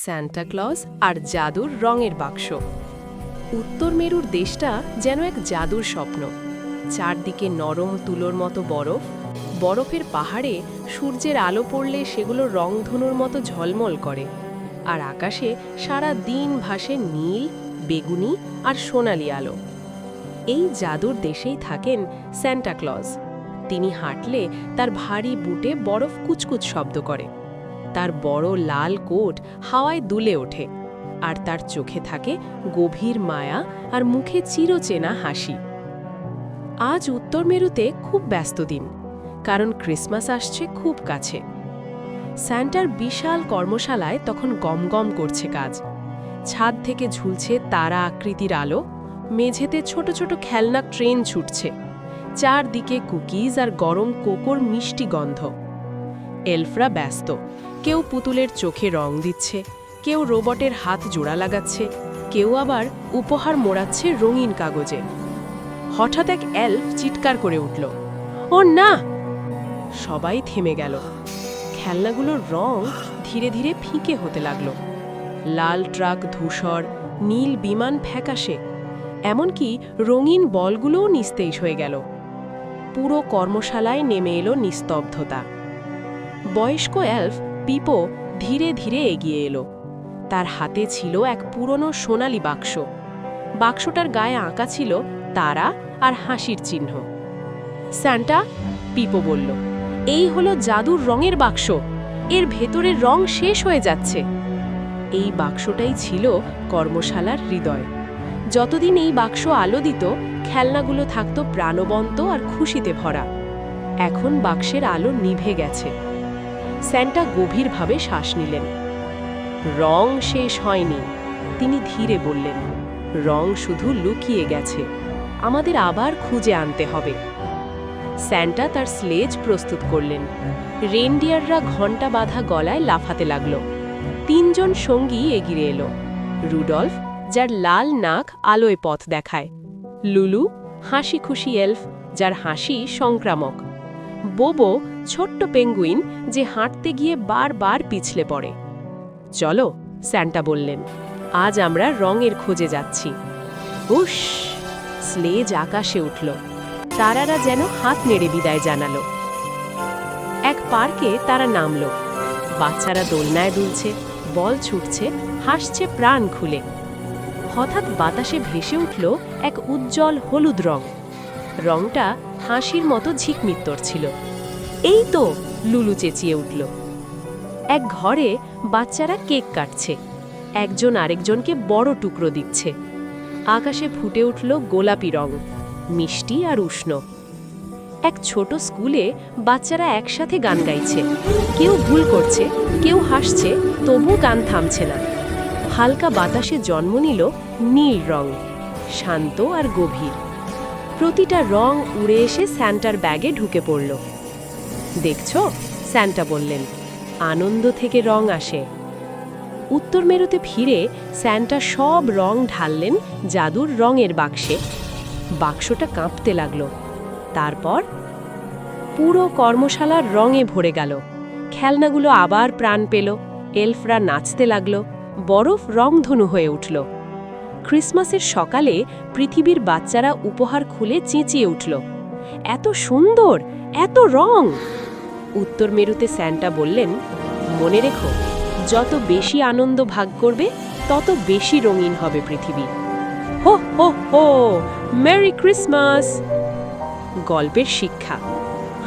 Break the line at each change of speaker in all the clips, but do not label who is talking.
Santa Claus আর জাদুর রঙের বাক্স। উত্তর মেরুর দেশটা যেন এক জাদুর স্বপ্ন। চারদিকে নরম তুলোর মতো বরফ, বরফের পাহাড়ে সূর্যের আলো পড়লে সেগুলো রংধনুর মতো ঝলমল করে, আর আকাশে সারা দিন ভাসে নীল, বেগুনি আর সোনালি আলো। এই জাদুর দেশেই থাকেন স্যান্টা ক্লজ। তিনি হাঁটলে তার ভারী বুটে বরফ কুচকুচ শব্দ করে, তার বড় লাল কোট হাওয়ায় দুলে ওঠে, আর তার চোখে থাকে গভীর মায়া আর মুখে চিরচেনা হাসি। আজ উত্তর মেরুতে খুব ব্যস্ত দিন, কারণ ক্রিসমাস আসছে খুব কাছে। স্যান্টার বিশাল কর্মশালায় তখন গমগম করছে কাজ। ছাদ থেকে ঝুলছে তারা আকৃতির আলো, মেঝেতে ছোট ছোট খেলনা ট্রেন ছুটছে, চারদিকে কুকিজ আর গরম কোকোর মিষ্টি গন্ধ। এলফরা ব্যস্ত, কেউ পুতুলের চোখে রং দিচ্ছে, কেউ রোবটের হাত জোড়া লাগাচ্ছে, কেউ আবার উপহার মোড়াচ্ছে রঙিন কাগজে। হঠাৎ এক এলফ চিৎকার করে উঠল, ও না! সবাই থেমে গেল। খেলনাগুলোর রং ধীরে ধীরে ফিকে হতে লাগলো। লাল ট্রাক ধূসর, নীল বিমান ফ্যাকাশে, এমনকি রঙিন বলগুলোও নিস্তেজ হয়ে গেল। পুরো কর্মশালায় নেমে এলো নিস্তব্ধতা। বয়স্ক এলফ পিপো ধীরে ধীরে এগিয়ে এলো। তার হাতে ছিল এক পুরনো সোনালি বাক্স। বাক্সটার গায়ে আঁকা ছিল তারা আর হাসির চিহ্ন। স্যান্টা, পিপো বলল, এই হলো জাদুর রঙের বাক্স। এর ভেতরের রং শেষ হয়ে যাচ্ছে। এই বাক্সটাই ছিল কর্মশালার হৃদয়। যতদিন এই বাক্স আলো দিত, খেলনাগুলো থাকত প্রাণবন্ত আর খুশিতে ভরা। এখন বাক্সের আলো নিভে গেছে। স্যান্টা গভীরভাবে শ্বাস নিলেন। রং শেষ হয়নি, তিনি ধীরে বললেন। রং শুধু লুকিয়ে গেছে, আমাদের আবার খুঁজে আনতে হবে। স্যান্টা তার স্লেজ প্রস্তুত করলেন। রেনডিয়াররা ঘণ্টা বাঁধা গলায় লাফাতে লাগল। তিনজন সঙ্গী এগিয়ে এলো। রুডলফ, যার লাল নাক আলোয় পথ দেখায়; লুলু, হাসি খুশি এলফ, যার হাসি সংক্রামক; বোবো, ছোট্ট পেঙ্গুইন, যে হাঁটতে গিয়ে বারবার পিছলে পড়ে। চলো, স্যান্টা বললেন, আজ আমরা রঙের খোঁজে যাচ্ছি। হুশ! স্লেজ আকাশে উঠল। তারারা যেন হাত নেড়ে বিদায় জানালো। এক পার্কে তারা নামল। বাচ্চারা দোলনায় দুলছে, বল ছুটছে, হাসছে প্রাণ খুলে। হঠাৎ বাতাসে ভেসে উঠল এক উজ্জ্বল হলুদ রং। রংটা হাসির মতো ঝিকমিত্তর ছিল। এই তো! লুলু চেঁচিয়ে উঠল। এক ঘরে বাচ্চারা কেক কাটছে। একজন আরেকজনকে বড় টুকরো দিচ্ছে। আকাশে ফুটে উঠল গোলাপি রং, মিষ্টি আর উষ্ণ। এক ছোট স্কুলে বাচ্চারা একসাথে গান গাইছে। কেউ ভুল করছে, কেউ হাসছে, তবু গান থামছে না। হালকা বাতাসে জন্ম নিল নীল রং, শান্ত আর গভীর। প্রতিটা রং উড়ে এসে স্যান্টার ব্যাগে ঢুকে পড়ল। দেখছো? স্যান্টা বললেন, আনন্দ থেকে রং আসে। উত্তর মেরুতে ফিরে স্যান্টা সব রং ঢাললেন জাদুর রঙের বাক্সে। বাক্সটা কাঁপতে লাগলো। তারপর পুরো কর্মশালার রঙে ভরে গেল। খেলনাগুলো আবার প্রাণ পেল। এলফরা নাচতে লাগল। বরফ রংধনু হয়ে উঠল। ক্রিসমাসের সকালে পৃথিবীর বাচ্চারা উপহার খুলে চেঁচিয়ে উঠল, এত সুন্দর, এত রং! উত্তর মেরুতে স্যান্টা বললেন, মনে রেখো, যত বেশি আনন্দ ভাগ করবে, তত বেশি রঙিন হবে পৃথিবী। হো হো হো! Merry Christmas! গল্পের শিক্ষা: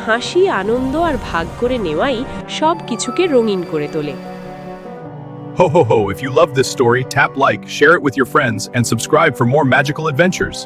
হাসি, আনন্দ আর ভাগ করে নেওয়াই সব কিছুকে রঙিন করে তোলে।
Ho ho ho, if you love this story, tap like, share it with your friends, and subscribe for more magical adventures.